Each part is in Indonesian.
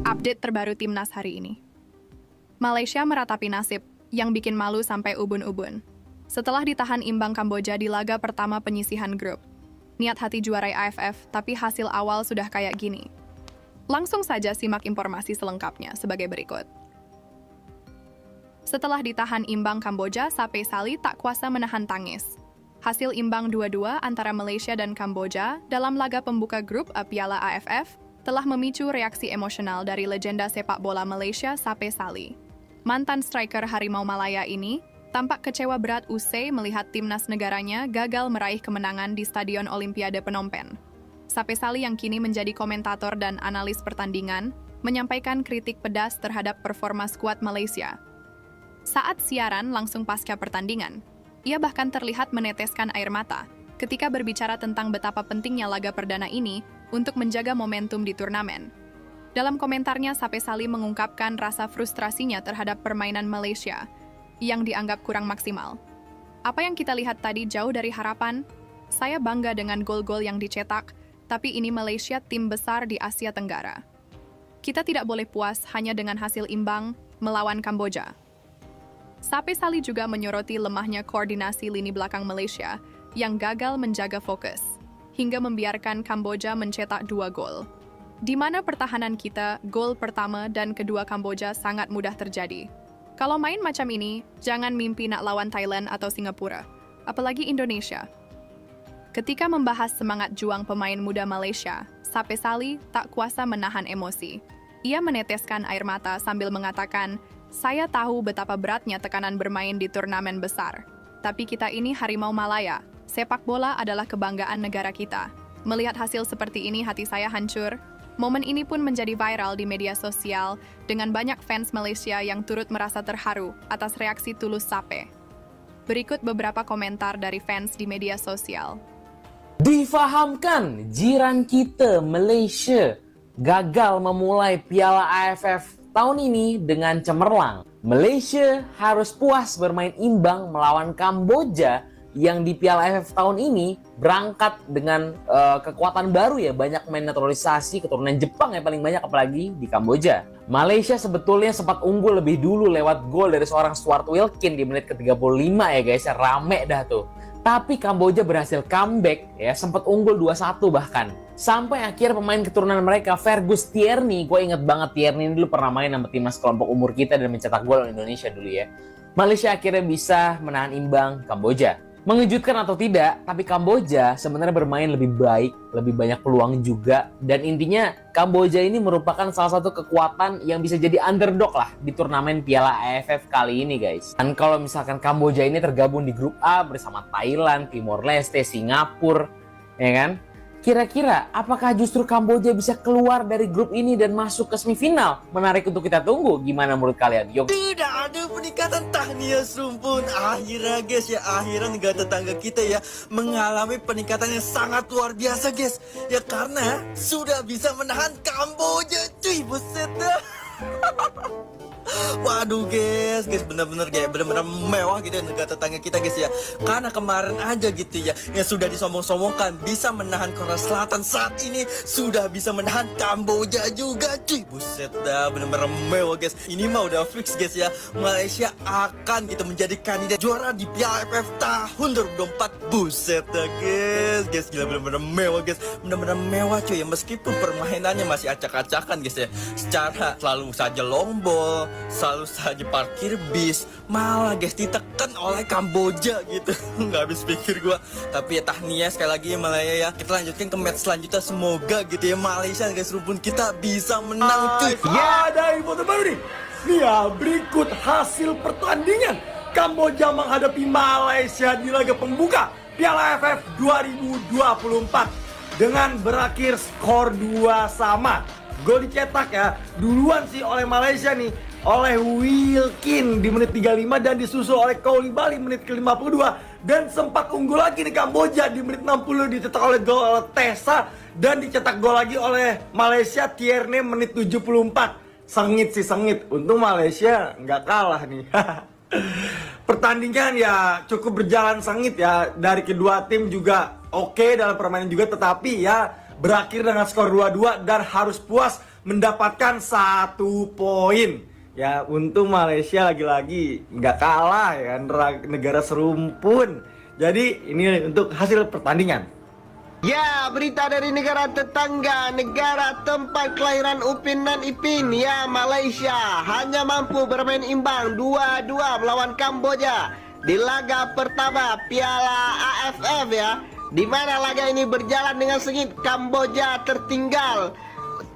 Update terbaru timnas hari ini. Malaysia meratapi nasib yang bikin malu sampai ubun-ubun. Setelah ditahan imbang Kamboja di laga pertama penyisihan grup. Niat hati juarai AFF, tapi hasil awal sudah kayak gini. Langsung saja simak informasi selengkapnya sebagai berikut. Setelah ditahan imbang Kamboja, Sape Sali tak kuasa menahan tangis. Hasil imbang 2-2 antara Malaysia dan Kamboja dalam laga pembuka grup Piala AFF telah memicu reaksi emosional dari legenda sepak bola Malaysia Sape Sali. Mantan striker Harimau Malaya ini tampak kecewa berat usai melihat timnas negaranya gagal meraih kemenangan di Stadion Olimpiade Phnom Penh. Sape Sali yang kini menjadi komentator dan analis pertandingan menyampaikan kritik pedas terhadap performa skuad Malaysia. Saat siaran langsung pasca pertandingan, ia bahkan terlihat meneteskan air mata ketika berbicara tentang betapa pentingnya laga perdana ini untuk menjaga momentum di turnamen. Dalam komentarnya, Sape Sali mengungkapkan rasa frustrasinya terhadap permainan Malaysia yang dianggap kurang maksimal. Apa yang kita lihat tadi jauh dari harapan. Saya bangga dengan gol-gol yang dicetak, tapi ini Malaysia tim besar di Asia Tenggara. Kita tidak boleh puas hanya dengan hasil imbang melawan Kamboja. Sape Sali juga menyoroti lemahnya koordinasi lini belakang Malaysia yang gagal menjaga fokus, hingga membiarkan Kamboja mencetak 2 gol. Di mana pertahanan kita, gol pertama dan kedua Kamboja sangat mudah terjadi. Kalau main macam ini, jangan mimpi nak lawan Thailand atau Singapura, apalagi Indonesia. Ketika membahas semangat juang pemain muda Malaysia, Sape Sali tak kuasa menahan emosi. Ia meneteskan air mata sambil mengatakan, "Saya tahu betapa beratnya tekanan bermain di turnamen besar. Tapi kita ini Harimau Malaya. Sepak bola adalah kebanggaan negara kita. Melihat hasil seperti ini hati saya hancur." Momen ini pun menjadi viral di media sosial dengan banyak fans Malaysia yang turut merasa terharu atas reaksi tulus Sape. Berikut beberapa komentar dari fans di media sosial. Difahamkan jiran kita Malaysia gagal memulai Piala AFF tahun ini dengan cemerlang. Malaysia harus puas bermain imbang melawan Kamboja yang di Piala AFF tahun ini berangkat dengan kekuatan baru ya, banyak main naturalisasi keturunan Jepang yang paling banyak apalagi di Kamboja. Malaysia sebetulnya sempat unggul lebih dulu lewat gol dari seorang Stuart Wilkin di menit ke-35 ya guys, ya rame dah tuh. Tapi Kamboja berhasil comeback ya, sempat unggul 2-1 bahkan. Sampai akhir pemain keturunan mereka, Fergus Tierney, gue inget banget Tierney dulu pernah main sama timnas kelompok umur kita dan mencetak gol Indonesia dulu ya. Malaysia akhirnya bisa menahan imbang Kamboja. Mengejutkan atau tidak, tapi Kamboja sebenarnya bermain lebih baik, lebih banyak peluang juga. Dan intinya Kamboja ini merupakan salah satu kekuatan yang bisa jadi underdog lah di turnamen Piala AFF kali ini guys. Dan kalau misalkan Kamboja ini tergabung di grup A bersama Thailand, Timor Leste, Singapura, ya kan? Kira-kira apakah justru Kamboja bisa keluar dari grup ini dan masuk ke semifinal? Menarik untuk kita tunggu. Gimana menurut kalian? Yuk. Tidak ada peningkatan tahniah rumpun. Akhirnya guys ya, akhirnya negara tetangga kita ya mengalami peningkatan yang sangat luar biasa guys. Ya karena sudah bisa menahan Kamboja cuy, buset dah. Waduh guys, bener-bener kayak bener-bener mewah gitu ya negara tetangga kita guys ya. Karena kemarin aja gitu ya yang sudah disombong-sombongkan bisa menahan Korea Selatan, saat ini sudah bisa menahan Kamboja juga cuy. Buset dah, bener-bener mewah guys. Ini mah udah fix guys ya, Malaysia akan gitu menjadi kandidat juara di Piala AFF tahun 2024. Buset dah guys, gila bener-bener mewah guys. Bener-bener mewah cuy ya, meskipun permainannya masih acak-acakan guys ya. Secara selalu saja long ball, selalu saja parkir bis, malah guys ditekan oleh Kamboja gitu. Nggak habis pikir gua. Tapi ya tahniah sekali lagi ya Malaya ya. Kita lanjutkan ke match selanjutnya, semoga gitu ya Malaysia guys rumpun kita bisa menang cuy. Ya, ada info terbaru nih. Nih ya, berikut hasil pertandingan Kamboja menghadapi Malaysia di laga pembuka Piala AFF 2024 dengan berakhir skor 2-2. Gol dicetak ya duluan sih oleh Malaysia nih, oleh Wilkin di menit 35 dan disusul oleh Koulibaly menit ke-52, dan sempat unggul lagi nih Kamboja di menit 60 dicetak oleh gol Tessa, dan dicetak gol lagi oleh Malaysia Tierney menit 74. Sengit sih, sengit. Untung Malaysia nggak kalah nih. Pertandingan ya cukup berjalan sengit ya, dari kedua tim juga oke dalam permainan juga, tetapi ya berakhir dengan skor 2-2 dan harus puas mendapatkan 1 poin. Ya, untung Malaysia lagi-lagi nggak kalah ya kan, negara serumpun. Jadi ini untuk hasil pertandingan. Ya, berita dari negara tetangga, negara tempat kelahiran Upin dan Ipin, ya Malaysia hanya mampu bermain imbang 2-2 melawan Kamboja di laga pertama Piala AFF ya. Di mana laga ini berjalan dengan sengit, Kamboja tertinggal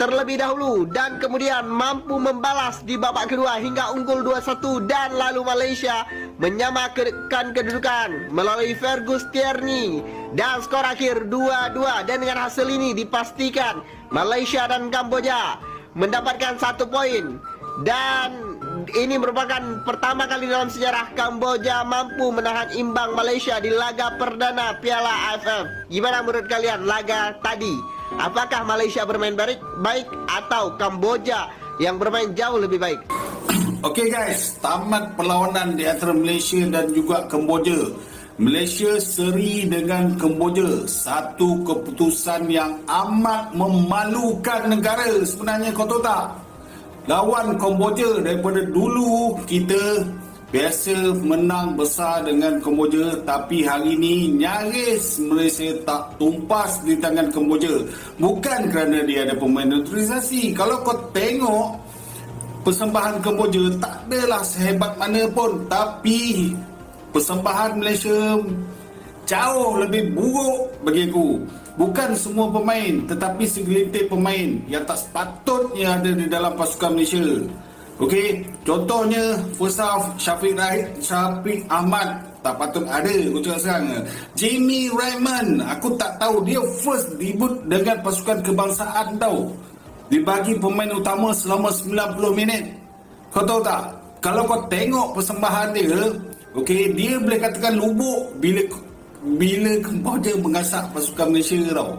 terlebih dahulu dan kemudian mampu membalas di babak kedua hingga unggul 2-1 dan lalu Malaysia menyamakan kedudukan melalui Fergus Tierney dan skor akhir 2-2. Dan dengan hasil ini dipastikan Malaysia dan Kamboja mendapatkan 1 poin, dan ini merupakan pertama kali dalam sejarah Kamboja mampu menahan imbang Malaysia di laga perdana Piala AFF. Gimana menurut kalian laga tadi? Apakah Malaysia bermain baik atau Kamboja yang bermain jauh lebih baik? Okey guys, tamat perlawanan di antara Malaysia dan juga Kamboja. Malaysia seri dengan Kamboja. Satu keputusan yang amat memalukan negara sebenarnya, kau tahu tak? Lawan Kamboja daripada dulu kita biasa menang besar dengan Kamboja, tapi hari ini nyaris Malaysia tak tumpas di tangan Kamboja. Bukan kerana dia ada pemain naturalisasi. Kalau kau tengok persembahan Kamboja tak adalah sehebat mana pun, tapi persembahan Malaysia jauh lebih buruk bagi aku. Bukan semua pemain, tetapi segelintir pemain yang tak sepatutnya ada di dalam pasukan Malaysia. Okey, contohnya first half Syafiq Ahmad tak patut ada, aku cakap sekarang. Jamie Raymond, aku tak tahu, dia first debut dengan pasukan kebangsaan tau. Dibagi pemain utama selama 90 minit. Kau tahu tak? Kalau kau tengok persembahan dia, okey, dia boleh katakan lubuk bila Kamboja mengasak pasukan Malaysia tau.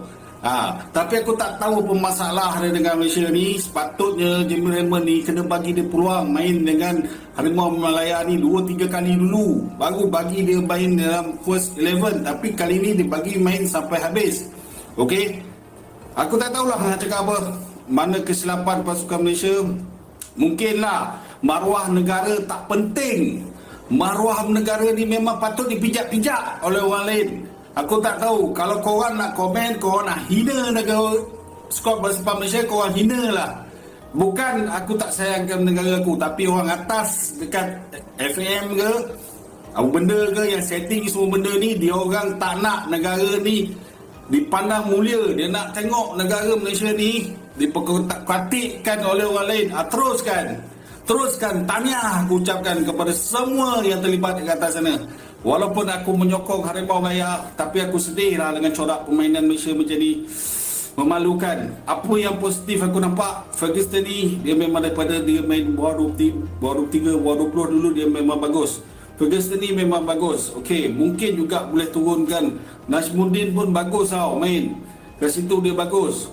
Tapi aku tak tahu apa masalah dia dengan Malaysia ni. Sepatutnya Jamie Raymond ni kena bagi dia peluang main dengan Harimau Malaya ni 2-3 kali dulu, baru bagi dia main dalam first 11. Tapi kali ni dia bagi main sampai habis. Okey, aku tak tahulah nak cakap apa. Mana kesilapan pasukan Malaysia? Mungkinlah maruah negara tak penting. Maruah negara ni memang patut dipijak-pijak oleh orang lain. Aku tak tahu. Kalau korang nak komen, korang nak hina negara skor bola sepak Malaysia, korang hina lah. Bukan aku tak sayangkan negara aku, tapi orang atas dekat FM ke apa benda ke yang setting semua benda ni, dia orang tak nak negara ni dipandang mulia. Dia nak tengok negara Malaysia ni diperkatikkan oleh orang lain. Teruskan tahniah aku ucapkan kepada semua yang terlibat di atas sana. Walaupun aku menyokong Harimau Malaya, tapi aku sedih lah dengan corak permainan Malaysia macam ni. Memalukan. Apa yang positif aku nampak, Ferguson ni dia memang daripada dia main bawah 23, bawah 20 dulu dia memang bagus. Ferguson ni memang bagus. Okey, mungkin juga boleh turunkan Najmuddin pun bagus tau main. Kat situ dia bagus.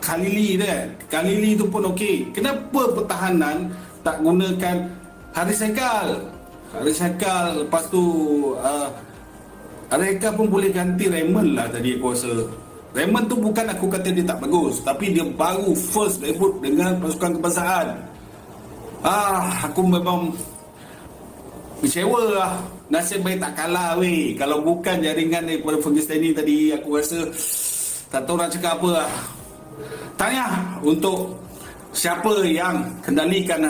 Khalili tu pun okey. Kenapa pertahanan tak gunakan Haris Haikal, lepas tu Haikal pun boleh ganti Raymond lah tadi aku rasa. Raymond tu bukan aku kata dia tak bagus, tapi dia baru first debut dengan pasukan kebangsaan. Aku memang kecewa lah. Nasib baik tak kalah weh. Kalau bukan jaringan daripada Ferguson ni tadi, aku rasa tak tahu nak cakap apa lah. Tahniah untuk siapa yang kendalikan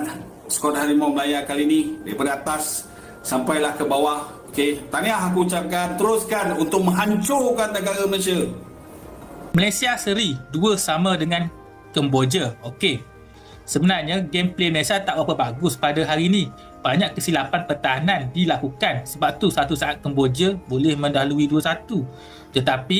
skor Harimau Malaya kali ni daripada atas sampailah ke bawah. Okey, tahniah aku ucapkan. Teruskan untuk menghancurkan negara Malaysia. Malaysia seri 2-2 dengan Kamboja. Okey, sebenarnya gameplay Malaysia tak berapa bagus pada hari ini. Banyak kesilapan pertahanan dilakukan, sebab tu satu saat Kamboja boleh mendahului 2-1. Tetapi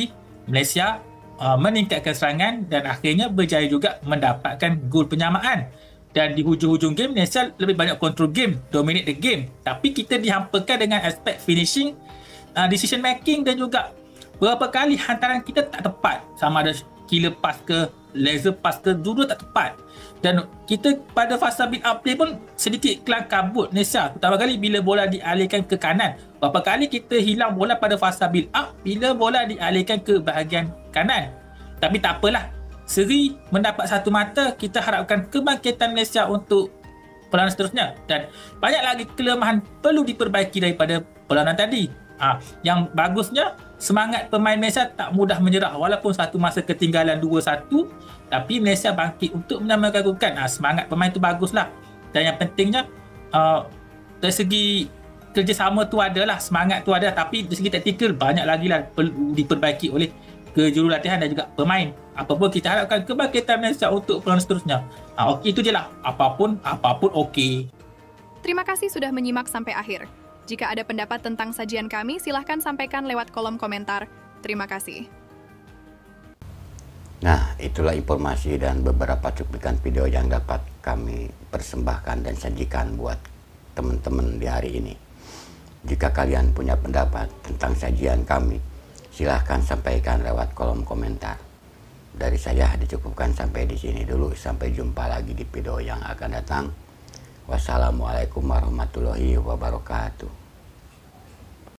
Malaysia meningkatkan serangan dan akhirnya berjaya juga mendapatkan gol penyamaan. Dan di hujung-hujung game, Malaysia lebih banyak control game, dominate the game. Tapi kita dihampakan dengan aspek finishing, decision making, dan juga beberapa kali hantaran kita tak tepat. Sama ada killer pass ke, laser pass ke, dua-dua tak tepat. Dan kita pada fasa build up play pun sedikit kelang kabut Malaysia. Pertama kali bila bola dialihkan ke kanan. Berapa kali kita hilang bola pada fasa build up bila bola dialihkan ke bahagian kanan. Tapi tak apalah, seri mendapat satu mata, kita harapkan kebangkitan Malaysia untuk perlawanan seterusnya, dan banyak lagi kelemahan perlu diperbaiki daripada perlawanan tadi. Yang bagusnya, semangat pemain Malaysia tak mudah menyerah walaupun satu masa ketinggalan 2-1, tapi Malaysia bangkit untuk menyamakan kedudukan. Semangat pemain tu baguslah, dan yang pentingnya dari segi kerjasama tu adalah, semangat tu ada, tapi dari segi taktikal banyak lagi lah perlu diperbaiki oleh kejurulatihan dan juga pemain. Apapun kita harapkan kebangkitan Malaysia untuk perlawanan seterusnya. Okey, itu je lah. Apapun okey. Terima kasih sudah menyimak sampai akhir. Jika ada pendapat tentang sajian kami, silahkan sampaikan lewat kolom komentar. Terima kasih. Nah, itulah informasi dan beberapa cuplikan video yang dapat kami persembahkan dan sajikan buat teman-teman di hari ini. Jika kalian punya pendapat tentang sajian kami, silahkan sampaikan lewat kolom komentar. Dari saya dicukupkan sampai di sini dulu. Sampai jumpa lagi di video yang akan datang. Wassalamualaikum warahmatullahi wabarakatuh.